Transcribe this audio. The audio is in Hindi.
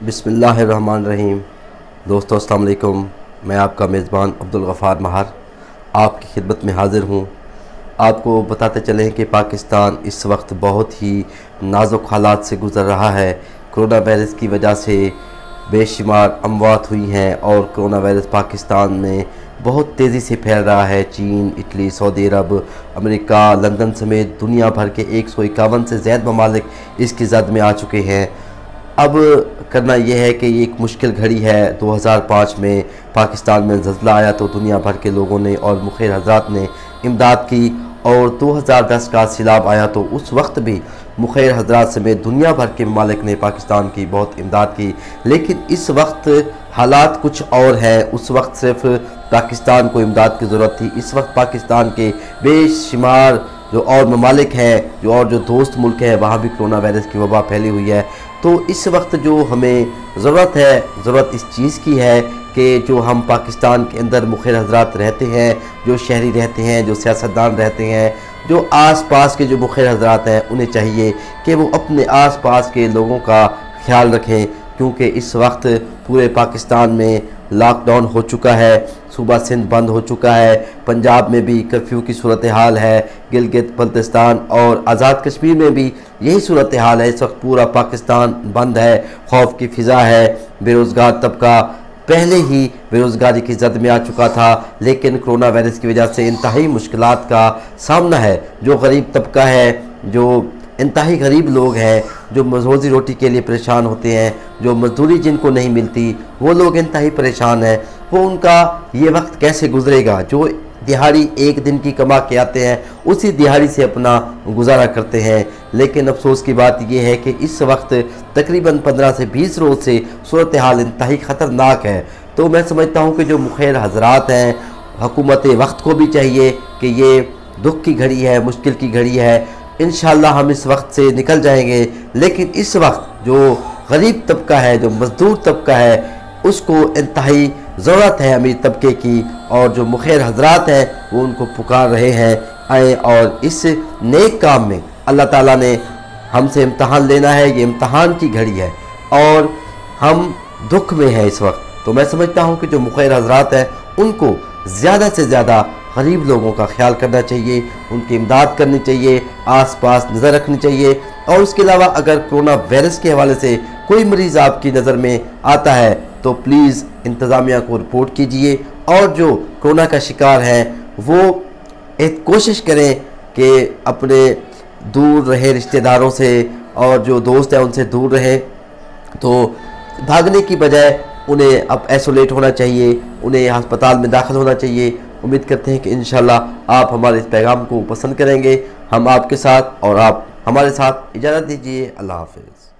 बिस्मिल्लाहिर्रहमानिर्रहीम। दोस्तों अस्सलाम वालेकुम। मैं आपका मेज़बान अब्दुल्ग़फार आपकी खिदमत में हाज़िर हूँ। आपको बताते चलें कि पाकिस्तान इस वक्त बहुत ही नाजुक हालात से गुज़र रहा है। कोरोना वायरस की वजह से बेशुमार अमवात हुई हैं और कोरोना वायरस पाकिस्तान में बहुत तेज़ी से फैल रहा है। चीन, इटली, सऊदी अरब, अमेरिका, लंदन समेत दुनिया भर के 151 से ज़्यादा ममालिक इसकी ज़द में आ चुके हैं। अब करना यह है कि ये एक मुश्किल घड़ी है। 2005 में पाकिस्तान में ज़ल्ज़ला आया तो दुनिया भर के लोगों ने और मुखिर हज़रात ने इमदाद की, और 2010 का सैलाब आया तो उस वक्त भी मुखिर हज़रात समेत दुनिया भर के ममालिक ने पाकिस्तान की बहुत इमदाद की। लेकिन इस वक्त हालात कुछ और है। उस वक्त सिर्फ पाकिस्तान को इमदाद की ज़रूरत थी। इस वक्त पाकिस्तान के बेशुमार जो और ममालिक हैं, जो दोस्त मुल्क हैं, वहाँ भी कोरोना वायरस की वबा फैली हुई है। तो इस वक्त जो हमें ज़रूरत इस चीज़ की है कि जो हम पाकिस्तान के अंदर मुखिर हज़रात रहते हैं, जो शहरी रहते हैं, जो सियासतदान रहते हैं, जो आस पास के जो मुखिर हज़रात हैं, उन्हें चाहिए कि वो अपने आस पास के लोगों का ख्याल रखें, क्योंकि इस वक्त पूरे पाकिस्तान में लॉकडाउन हो चुका है। सूबा सिंध बंद हो चुका है, पंजाब में भी कर्फ्यू की सूरत हाल है, गिलगित बल्तिस्तान और आज़ाद कश्मीर में भी यही सूरत हाल है। इस वक्त पूरा पाकिस्तान बंद है, खौफ की फ़िज़ा है। बेरोज़गार तबका पहले ही बेरोज़गारी की जद में आ चुका था, लेकिन कोरोना वायरस की वजह से इंतहाई मुश्किलात का सामना है। जो गरीब तबका है, जो इंतहाई गरीब लोग हैं, जो रोज़ी रोटी के लिए परेशान होते हैं, जो मजदूरी जिनको नहीं मिलती, वो लोग इंतहाई परेशान हैं। वो उनका ये वक्त कैसे गुजरेगा? जो दिहाड़ी एक दिन की कमा के आते हैं, उसी दिहाड़ी से अपना गुजारा करते हैं। लेकिन अफसोस की बात यह है कि इस वक्त तकरीबन 15 से 20 रोज़ से सूरत हाल इंतहाई ख़तरनाक है। तो मैं समझता हूँ कि जो मुखिर हज़रात हैं, हुकूमत वक्त को भी चाहिए कि ये दुख की घड़ी है, मुश्किल की घड़ी है। इंशाअल्लाह हम इस वक्त से निकल जाएंगे। लेकिन इस वक्त जो गरीब तबका है, जो मजदूर तबका है, उसको इंतहाई ज़रूरत है अमीर तबके की, और जो मुखिर हज़रात हैं वो उनको पुकार रहे हैं आए। और इस नेक काम में अल्लाह ताला ने हमसे इम्तहान लेना है। ये इम्तहान की घड़ी है और हम दुख में हैं इस वक्त। तो मैं समझता हूँ कि जो मुखिर हज़रात हैं उनको ज़्यादा से ज़्यादा गरीब लोगों का ख्याल करना चाहिए, उनकी इमदाद करनी चाहिए, आस पास नज़र रखनी चाहिए। और उसके अलावा अगर कोरोना वायरस के हवाले से कोई मरीज़ आपकी नज़र में आता है तो प्लीज़ इंतज़ामिया को रिपोर्ट कीजिए। और जो कोरोना का शिकार हैं वो एक कोशिश करें कि अपने दूर रहे रिश्तेदारों से, और जो दोस्त हैं उनसे दूर रहे। तो भागने की बजाय उन्हें अब आइसोलेट होना चाहिए, उन्हें अस्पताल में दाखिल होना चाहिए। उम्मीद करते हैं कि इंशाल्लाह आप हमारे इस पैगाम को पसंद करेंगे। हम आपके साथ और आप हमारे साथ। इजाज़त दीजिए। अल्लाह हाफ़िज़।